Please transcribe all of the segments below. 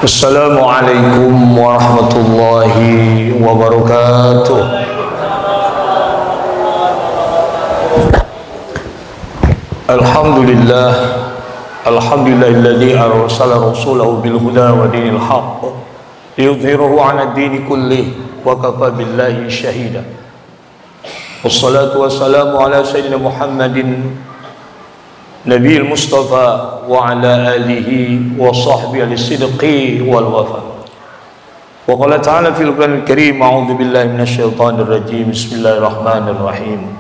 Assalamualaikum warahmatullahi wabarakatuh. Alhamdulillah, alhamdulillahilladzi arsala rasulahu bil huda wa dinil haqq liyudhhirahu 'ala ad-dini kullih wa kafa billahi shahida. Wassalatu wassalamu ala sayyidina Muhammadin Nabiil Mustafa wa ala alihi wa sahbihi al-sidqi wal wafa. Wa qala ta'ala fil Qur'anil Karim, a'udzu billahi minasyaitonir rajim. Bismillahirrahmanirrahim.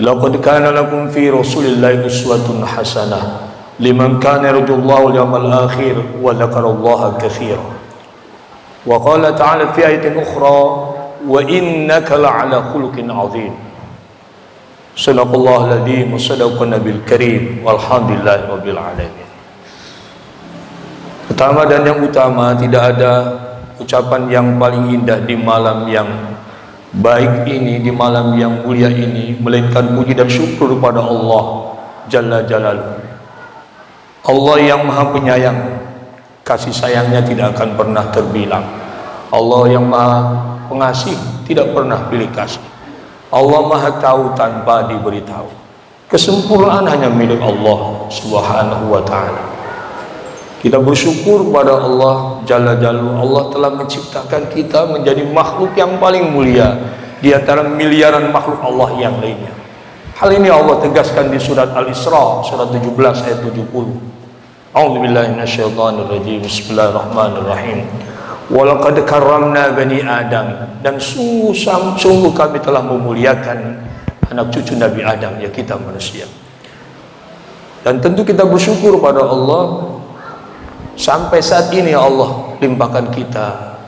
Laqad kana lakum fi Rasulillahi uswatun hasanah liman kana yarjullaha wal yawmal akhir wa dzakarallaha katsiran. Wa qala ta'ala fi ayatin ukhra, wa innaka la'ala khuluqin 'adzim. Sadaqallahul adzim wa sadaqan nabiyil karim walhamdulillahi rabbil alamin. Pertama dan yang utama, tidak ada ucapan yang paling indah di malam yang baik ini, di malam yang mulia ini, melainkan puji dan syukur kepada Allah Jalla Jalaluhu. Allah yang maha penyayang, kasih sayangnya tidak akan pernah terbilang. Allah yang maha pengasih, tidak pernah pilih kasih. Allah maha tahu tanpa diberitahu. Kesempurnaan hanya milik Allah subhanahu wa ta'ala. Kita bersyukur pada Allah Jalla Jalaluhu. Allah telah menciptakan kita menjadi makhluk yang paling mulia di antara miliaran makhluk Allah yang lainnya. Hal ini Allah tegaskan di surat Al-Isra, surat 17 ayat 70. A'udzubillahi minasyaitonirrajim. Bismillahirrahmanirrahim. Walaqad karramna bani Adam, dan sungguh kami telah memuliakan anak cucu Nabi Adam, ya kita manusia. Dan tentu kita bersyukur pada Allah sampai saat ini Allah limpahkan kita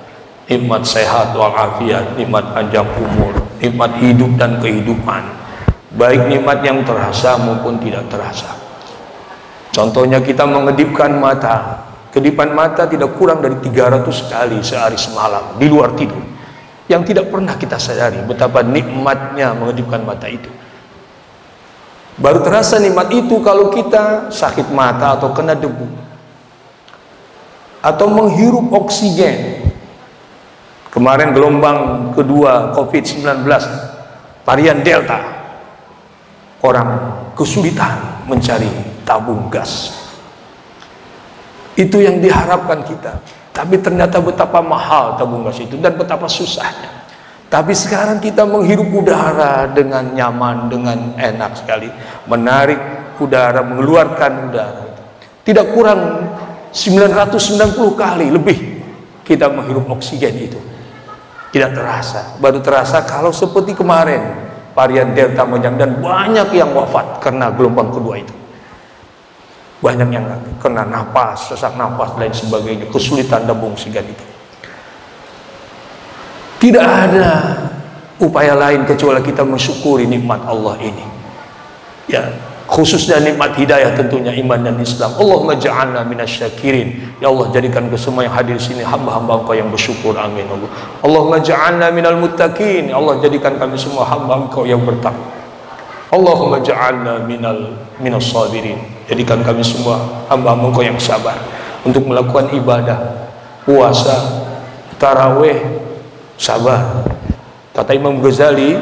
nikmat sehat walafiat, nikmat panjang umur, nikmat hidup dan kehidupan, baik nikmat yang terasa maupun tidak terasa. Contohnya kita mengedipkan mata. Kedipan mata tidak kurang dari 300 kali sehari semalam di luar tidur, yang tidak pernah kita sadari betapa nikmatnya mengedipkan mata itu. Baru terasa nikmat itu kalau kita sakit mata atau kena debu atau menghirup oksigen. Kemarin gelombang kedua COVID-19 varian Delta, orang kesulitan mencari tabung gas. Itu yang diharapkan kita, tapi ternyata betapa mahal tabung gas itu dan betapa susahnya. Tapi sekarang kita menghirup udara dengan nyaman, dengan enak sekali, menarik udara, mengeluarkan udara. Tidak kurang 990 kali lebih kita menghirup oksigen itu. Tidak terasa, baru terasa kalau seperti kemarin varian Delta menyerang dan banyak yang wafat karena gelombang kedua itu. Banyak yang kena napas, sesak napas, lain sebagainya, kesulitan tabung oksigen itu. Tidak ada upaya lain kecuali kita mensyukuri nikmat Allah ini. Ya, khususnya nikmat hidayah tentunya, iman dan Islam. Allahumma ja'alna minasyakirin. Ya Allah, jadikan semua yang hadir di sini hamba-hamba Engkau yang bersyukur. Amin. Allahumma ja'alna minal muttaqin. Ya Allah, jadikan kami semua hamba Engkau yang bertakwa. Allahumma ja'alna minas sabirin. Jadikan kami semua hamba-hamba Engkau yang sabar untuk melakukan ibadah, puasa, tarawih, sabar. Kata Imam Ghazali,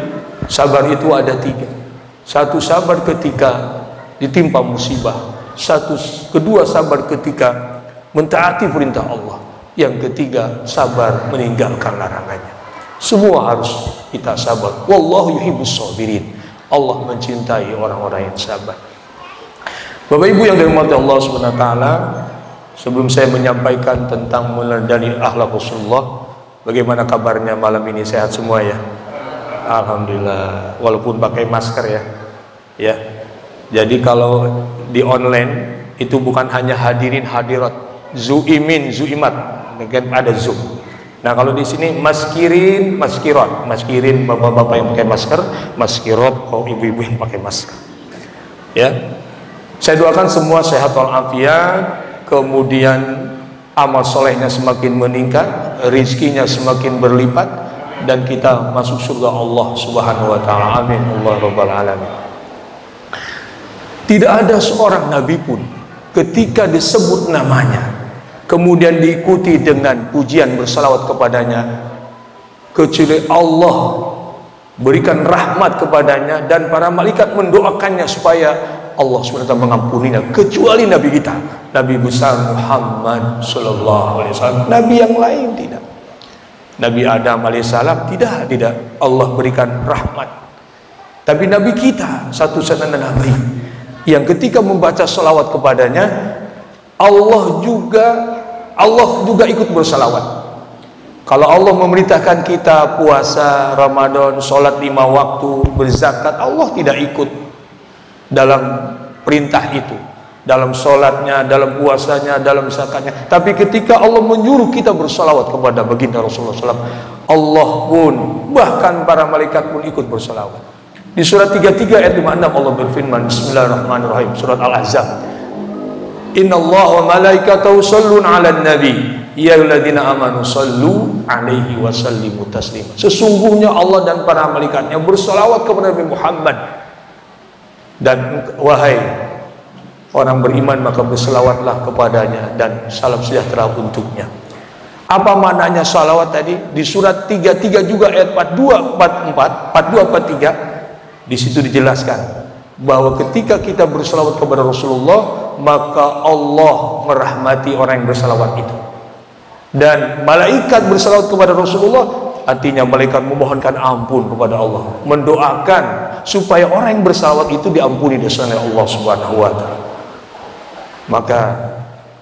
sabar itu ada 3. Satu, sabar ketika ditimpa musibah. Kedua, sabar ketika mentaati perintah Allah. Yang ketiga, sabar meninggalkan larangannya. Semua harus kita sabar. Wallahu yuhibbus sabirin. Allah mencintai orang-orang yang sabar. Bapak Ibu yang dirahmati Allah Subhanahu wa taala, sebelum saya menyampaikan tentang meneladani akhlak Rasulullah, bagaimana kabarnya malam ini? Sehat semua ya? Alhamdulillah, walaupun pakai masker ya. Ya. Jadi kalau di online itu bukan hanya hadirin hadirat, zuimin, zuimat, mungkin ada zoom. Nah, kalau di sini maskirin, maskirat, maskirin bapak-bapak yang pakai masker, maskirat kalau ibu-ibu yang pakai masker. Ya. Saya doakan semua sehat walafiat, kemudian amal solehnya semakin meningkat, rizkinya semakin berlipat, dan kita masuk surga Allah Subhanahu wa ta'ala. Amin. Allah Rabbal Alamin. Tidak ada seorang nabi pun ketika disebut namanya kemudian diikuti dengan pujian bersalawat kepadanya, kecuali Allah berikan rahmat kepadanya dan para malaikat mendoakannya supaya Allah SWT mengampuninya, kecuali Nabi kita, Nabi besar Muhammad Sallallahu Alaihi Wasallam. Nabi yang lain tidak. Nabi Adam alaihissalam tidak Allah berikan rahmat. Tapi Nabi kita satu-satunya Nabi yang ketika membaca salawat kepadanya, Allah juga ikut bersalawat. Kalau Allah memerintahkan kita puasa Ramadan, sholat 5 waktu, berzakat, Allah tidak ikut dalam perintah itu, dalam sholatnya, dalam puasanya, dalam zakatnya. Tapi ketika Allah menyuruh kita bersalawat kepada baginda Rasulullah SAW, Allah pun, bahkan para malaikat pun ikut bersalawat. Di surat 33 ayat 56 Allah berfirman, Bismillahirrahmanirrahim, surat Al-Ahzab, Innallaha wa malaikatahu shalluna 'alan nabi ya ayyuhalladzina amanu shallu 'alaihi wa sallimu taslima. Sesungguhnya Allah dan para malaikatnya bersalawat kepada Nabi Muhammad, dan wahai orang beriman maka berselawatlah kepadanya dan salam sejahtera untuknya. Apa maknanya salawat tadi? Di surat 33 juga ayat 42, 43 di situ dijelaskan bahwa ketika kita berselawat kepada Rasulullah, maka Allah merahmati orang yang berselawat itu. Dan malaikat berselawat kepada Rasulullah, artinya malaikat memohonkan ampun kepada Allah, mendoakan supaya orang yang berselawat itu diampuni oleh Allah Subhanahu wa taala. Maka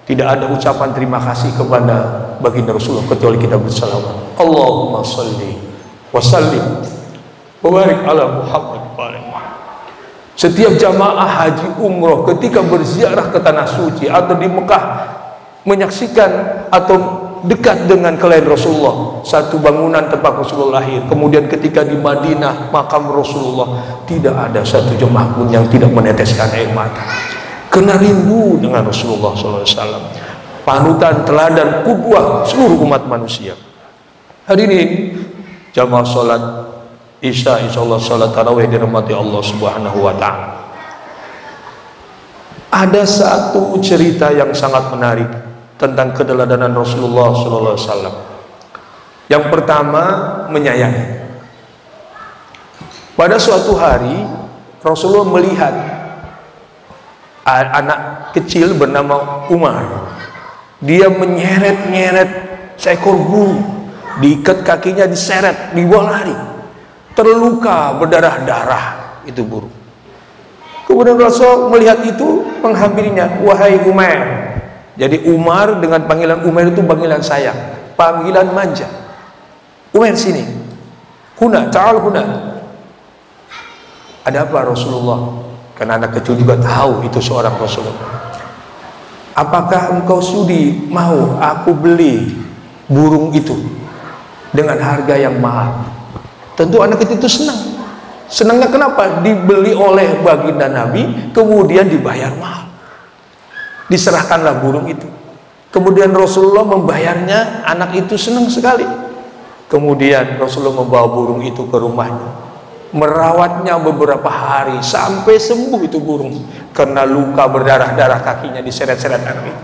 tidak ada ucapan terima kasih kepada baginda Rasulullah kecuali kita berselawat. Allahumma shalli wa sallim wa barik ala Muhammad wa ala Muhammad. Setiap jamaah haji umroh ketika berziarah ke tanah suci atau di Mekah menyaksikan atau dekat dengan kelahiran Rasulullah, satu bangunan tempat Rasulullah lahir, kemudian ketika di Madinah makam Rasulullah, tidak ada satu jemaah pun yang tidak meneteskan air mata karena rindu dengan Rasulullah SAW, panutan, teladan, qudwah seluruh umat manusia. Hari ini jamaah sholat Isya, insyaallah salat tarawih dirahmati Allah Subhanahu wa taala. Ada satu cerita yang sangat menarik tentang keteladanan Rasulullah sallallahu alaihi wasallam. Yang pertama, menyayangi. Pada suatu hari Rasulullah melihat anak kecil bernama Umar. Dia menyeret-nyeret seekor burung, diikat kakinya, diseret, dibawa lari. Terluka berdarah-darah itu burung. Kemudian Rasul melihat itu menghampirinya, wahai Umar. Jadi Umar dengan panggilan Umar itu panggilan sayang, panggilan manja. Umar sini, huna, ta'al huna. Ada apa Rasulullah? Karena anak kecil juga tahu itu seorang Rasulullah. Apakah engkau sudi mau aku beli burung itu dengan harga yang mahal? Tentu anak kecil itu senang. Senangnya kenapa? Dibeli oleh baginda Nabi, kemudian dibayar mahal. Diserahkanlah burung itu. Kemudian Rasulullah membayarnya, anak itu senang sekali. Kemudian Rasulullah membawa burung itu ke rumahnya, merawatnya beberapa hari sampai sembuh itu burung, karena luka berdarah-darah kakinya diseret-seret anak itu.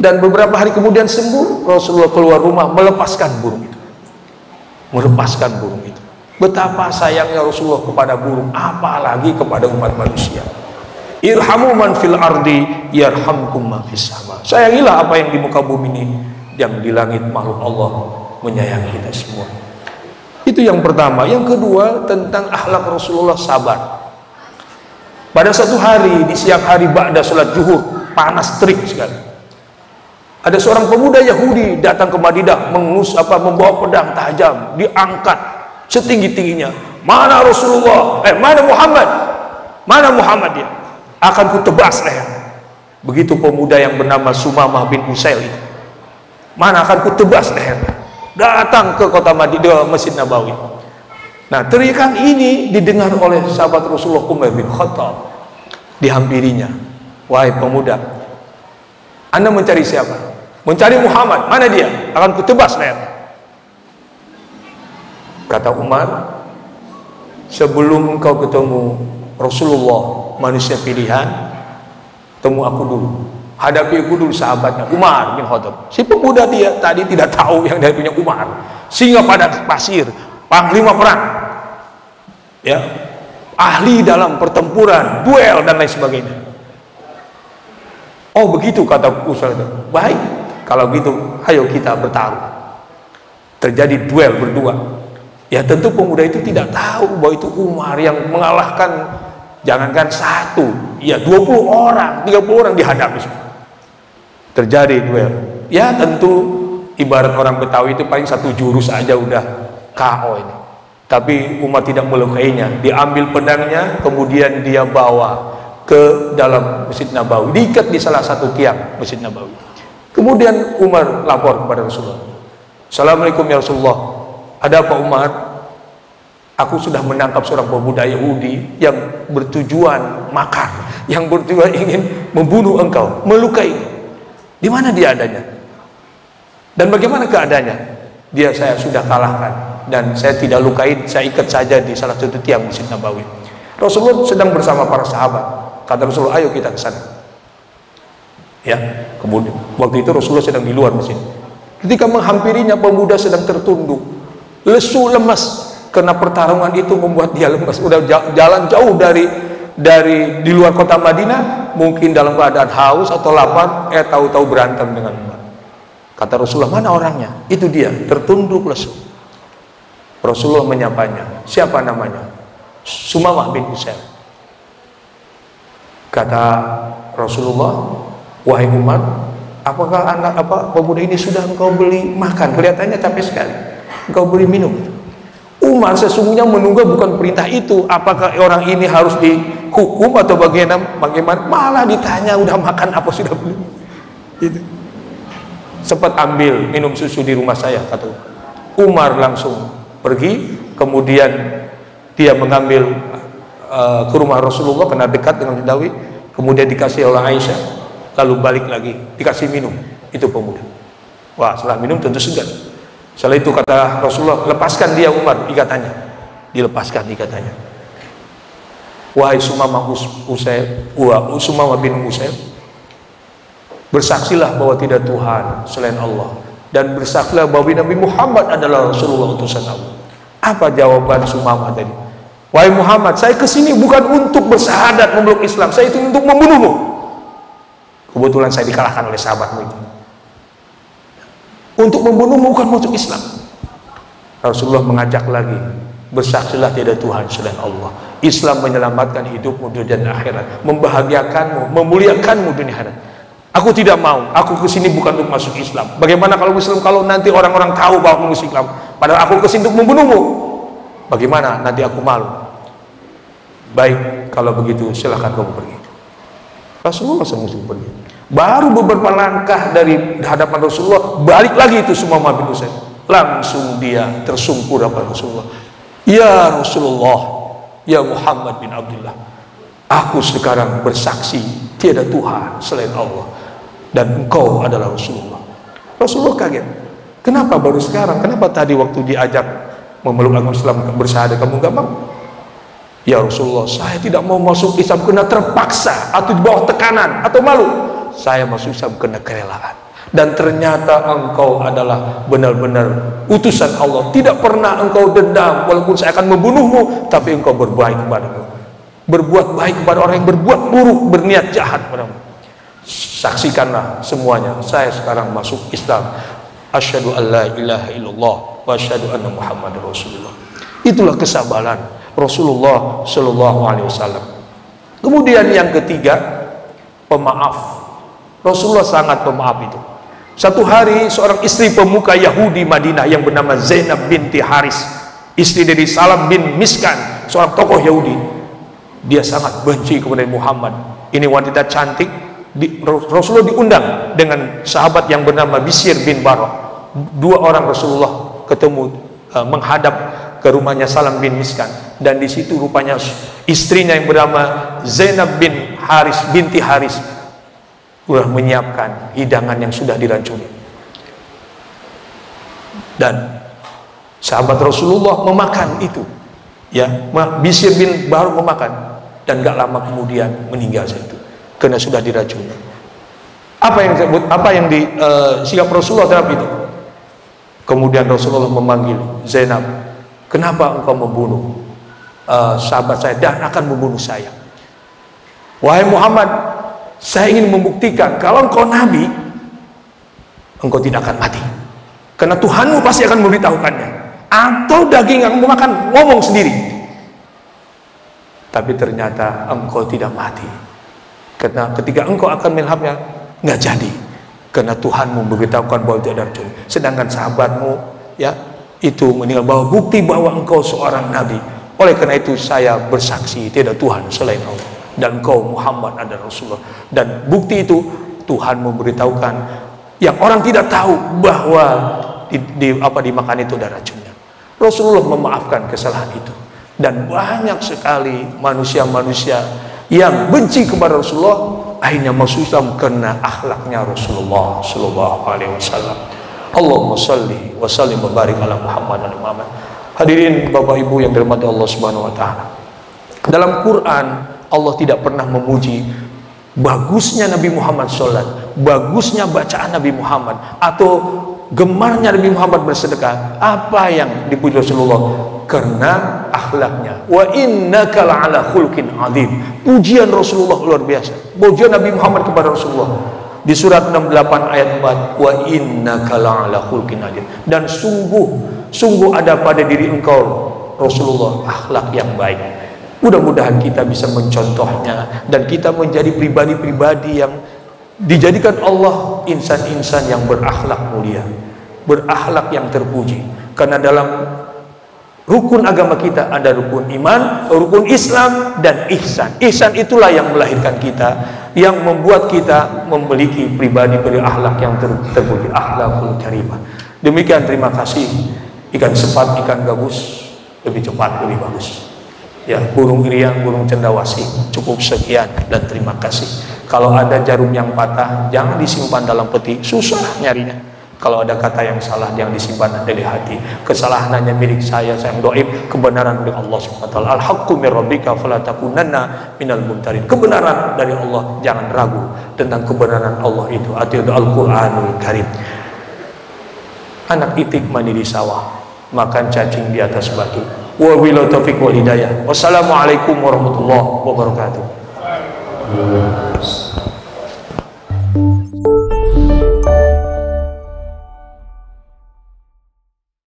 Dan beberapa hari kemudian sembuh, Rasulullah keluar rumah melepaskan burung itu. Melepaskan burung itu. Betapa sayangnya Rasulullah kepada burung, apalagi kepada umat manusia. Irhamu man fil ardi yarhamkum man fis sama. Sayangilah apa yang di muka bumi ini, yang di langit makhluk Allah menyayangi kita semua. Itu yang pertama. Yang kedua, tentang akhlak Rasulullah, sabar. Pada satu hari, di siang hari ba'da salat zuhur, panas terik sekali. Ada seorang pemuda Yahudi datang ke Madinah, membawa pedang tajam, diangkat setinggi-tingginya. Mana Rasulullah? Mana Muhammad? Mana Muhammad dia? Akan kutebas leher. Begitu pemuda yang bernama Sumamah bin Usail itu. Mana akan kutebas leher? Datang ke kota Madinah, Masjid Nabawi. Nah, teriakan ini didengar oleh sahabat Rasulullah Umar bin Khattab. Dihampirinya, wahai pemuda, Anda mencari siapa? Mencari Muhammad. Mana dia? Akan kutebas leher. Kata Umar, sebelum engkau ketemu Rasulullah manusia pilihan, temu aku dulu. hadapi dulu sahabatnya Umar bin Khattab. Si pemuda dia tadi tidak tahu yang dia punya Umar, singa pada pasir, panglima perang, ya, ahli dalam pertempuran, duel dan lain sebagainya. Oh begitu, kata Usaid. Baik, kalau gitu ayo kita bertaruh. Terjadi duel berdua. Ya tentu pemuda itu tidak tahu bahwa itu Umar yang mengalahkan, jangankan 1, ya 20 orang, 30 orang dihadapi. Terjadi duel. Ya tentu ibarat orang Betawi itu paling 1 jurus aja udah KO ini. Tapi Umar tidak melukainya. Diambil pedangnya, kemudian dia bawa ke dalam Masjid Nabawi, diikat di salah satu tiang Masjid Nabawi. Kemudian Umar lapor kepada Rasulullah. Assalamualaikum ya Rasulullah. Ada apa Umar? Aku sudah menangkap seorang pemuda Yahudi yang bertujuan makar, yang bertujuan ingin membunuh engkau, melukai. Di mana dia adanya? Dan bagaimana keadaannya? Saya sudah kalahkan dan saya tidak lukai, saya ikat saja di salah satu tiang Masjid Nabawi. Rasulullah sedang bersama para sahabat. Kata Rasulullah, ayo kita ke sana. Ya, kemudian waktu itu Rasulullah sedang di luar masjid. Ketika menghampirinya, pemuda sedang tertunduk, lesu, lemas, karena pertarungan itu membuat dia lemas. Udah jalan jauh dari di luar kota Madinah, mungkin dalam keadaan haus atau lapar, tahu-tahu berantem dengan Umar. Kata Rasulullah, mana orangnya? Itu dia, tertunduk lesu. Rasulullah menyapanya. Siapa namanya? Sumamah bin Usaid. Kata Rasulullah, wahai Umar, apakah pemuda ini sudah engkau beli makan? Kelihatannya capek sekali. Engkau beri minum. Umar sesungguhnya menunggu bukan perintah itu. Apakah orang ini harus dihukum atau bagaimana? Malah ditanya udah makan apa, sudah belum? Gitu. Sempat ambil minum susu di rumah saya, kata Umar. Langsung pergi, kemudian dia mengambil ke rumah Rasulullah karena dekat dengan Nabawi, kemudian dikasih oleh Aisyah, lalu balik lagi dikasih minum itu pemuda. Wah, setelah minum tentu segar. Setelah itu kata Rasulullah, lepaskan dia Umar ikatannya. Dilepaskan ikatannya. Wahai Sumamah bin Usaid, bersaksilah bahwa tidak Tuhan selain Allah, dan bersaksilah bahwa Nabi Muhammad adalah Rasulullah utusan Allah. Apa jawaban Sumamah tadi? Wahai Muhammad, saya kesini bukan untuk bersyahadat memeluk Islam, saya itu untuk membunuhmu. Kebetulan saya dikalahkan oleh sahabatmu itu. Untuk membunuhmu, bukan masuk Islam. Rasulullah mengajak lagi, bersaksilah tiada Tuhan selain Allah. Islam menyelamatkan hidupmu dunia dan akhirat, membahagiakanmu, memuliakanmu dunia akhirat. Aku tidak mau, aku kesini bukan untuk masuk Islam. Bagaimana kalau Muslim, kalau nanti orang-orang tahu bahwa aku masuk Islam, padahal aku kesini untuk membunuhmu? Bagaimana nanti aku malu? Baik, kalau begitu silahkan kamu pergi. Rasulullah SAW pergi. Baru beberapa langkah dari hadapan Rasulullah, balik lagi itu Sumamah bin Usaid. Langsung dia tersungkur hadapan Rasulullah. Ya Rasulullah, ya Muhammad bin Abdullah, aku sekarang bersaksi tiada Tuhan selain Allah, dan engkau adalah Rasulullah. Rasulullah kaget. Kenapa baru sekarang? Kenapa tadi waktu diajak memeluk agama Islam bersyahadat kamu gak mau? Ya Rasulullah, saya tidak mau masuk Islam karena terpaksa atau di bawah tekanan atau malu. Saya masuk Islam karena kerelaan. Dan ternyata engkau adalah benar-benar utusan Allah. Tidak pernah engkau dendam, walaupun saya akan membunuhmu, tapi engkau berbaik kepadamu. Berbuat baik kepada orang yang berbuat buruk, berniat jahat padamu. Saksikanlah semuanya. Saya sekarang masuk Islam. Asyhadu an la ilaha illallah wa asyhadu anna Muhammadar Rasulullah. Itulah kesabaran Rasulullah Shallallahu Alaihi Wasallam. Kemudian yang ketiga, pemaaf. Rasulullah sangat pemaaf itu. Satu hari seorang istri pemuka Yahudi Madinah yang bernama Zainab binti Haris, istri dari Salam bin Miskan, seorang tokoh Yahudi. Dia sangat benci kepada Muhammad. Ini wanita cantik. Rasulullah diundang dengan sahabat yang bernama Bishr bin Barok. Dua orang Rasulullah ketemu menghadap ke rumahnya Salam bin Miskan, dan di situ rupanya istrinya yang bernama Zainab bin Haris binti Haris sudah menyiapkan hidangan yang sudah diracuni, dan sahabat Rasulullah memakan itu, ya. Bishr bin Barok memakan, dan gak lama kemudian meninggal itu karena sudah diracuni. Apa yang di sikap Rasulullah terhadap itu? Kemudian Rasulullah memanggil Zainab, kenapa engkau membunuh sahabat saya dan akan membunuh saya? Wahai Muhammad, saya ingin membuktikan kalau engkau nabi, engkau tidak akan mati, karena Tuhanmu pasti akan memberitahukannya. Atau daging yang engkau makan ngomong sendiri. Tapi ternyata engkau tidak mati, karena ketika engkau akan melahapnya nggak jadi, karena Tuhanmu memberitahukan bahwa itu ada racun. Sedangkan sahabatmu ya itu meninggal, bahwa bukti bahwa engkau seorang nabi. Oleh karena itu saya bersaksi tidak Tuhan selain Allah, dan engkau Muhammad adalah Rasulullah. Dan bukti itu Tuhan memberitahukan yang orang tidak tahu bahwa dimakan itu ada racunnya. Rasulullah memaafkan kesalahan itu. Dan banyak sekali manusia-manusia yang benci kepada Rasulullah akhirnya masuk Islam karena akhlaknya Rasulullah sallallahu alaihi wasallam. Allahumma shalli wa sallim wa barik ala Muhammad dan Muhammad. Hadirin Bapak Ibu yang dirahmati Allah Subhanahu wa taala. Dalam Quran Allah tidak pernah memuji bagusnya Nabi Muhammad sholat, bagusnya bacaan Nabi Muhammad, atau gemarnya Nabi Muhammad bersedekah. Apa yang dipuji Rasulullah? Karena akhlaknya. Wa innaka la'ala khulqin adzim. Pujian Rasulullah luar biasa. Pujian Nabi Muhammad kepada Rasulullah di surat 68 ayat 4, wa innaka la'ala khulqin adzim. Dan sungguh ada pada diri engkau Rasulullah akhlak yang baik. Mudah-mudahan kita bisa mencontohnya dan kita menjadi pribadi-pribadi yang dijadikan Allah insan-insan yang berakhlak mulia, berakhlak yang terpuji. Karena dalam rukun agama kita ada rukun iman, rukun Islam, dan ihsan. Ihsan itulah yang melahirkan kita, yang membuat kita memiliki pribadi berakhlak yang terpuji, akhlakul karimah. Demikian, terima kasih. Ikan sepat, ikan gabus lebih cepat, lebih bagus. Ya, burung iriang, burung cendawasih. Cukup sekian dan terima kasih. Kalau ada jarum yang patah, jangan disimpan dalam peti, susah nyarinya. Kalau ada kata yang salah, jangan disimpan dari hati. Kesalahan hanya milik saya yang doib. Kebenaran milik Allah SWT. Al-haqqu min rabbika fala takunanna minal mumtarin. Kebenaran dari Allah, jangan ragu tentang kebenaran Allah itu. Artinya Al-Quranul Karim. Anak itik mandi di sawah, makan cacing di atas batu. Wabillahi taufiq wal hidayah. Wassalamualaikum warahmatullahi wabarakatuh.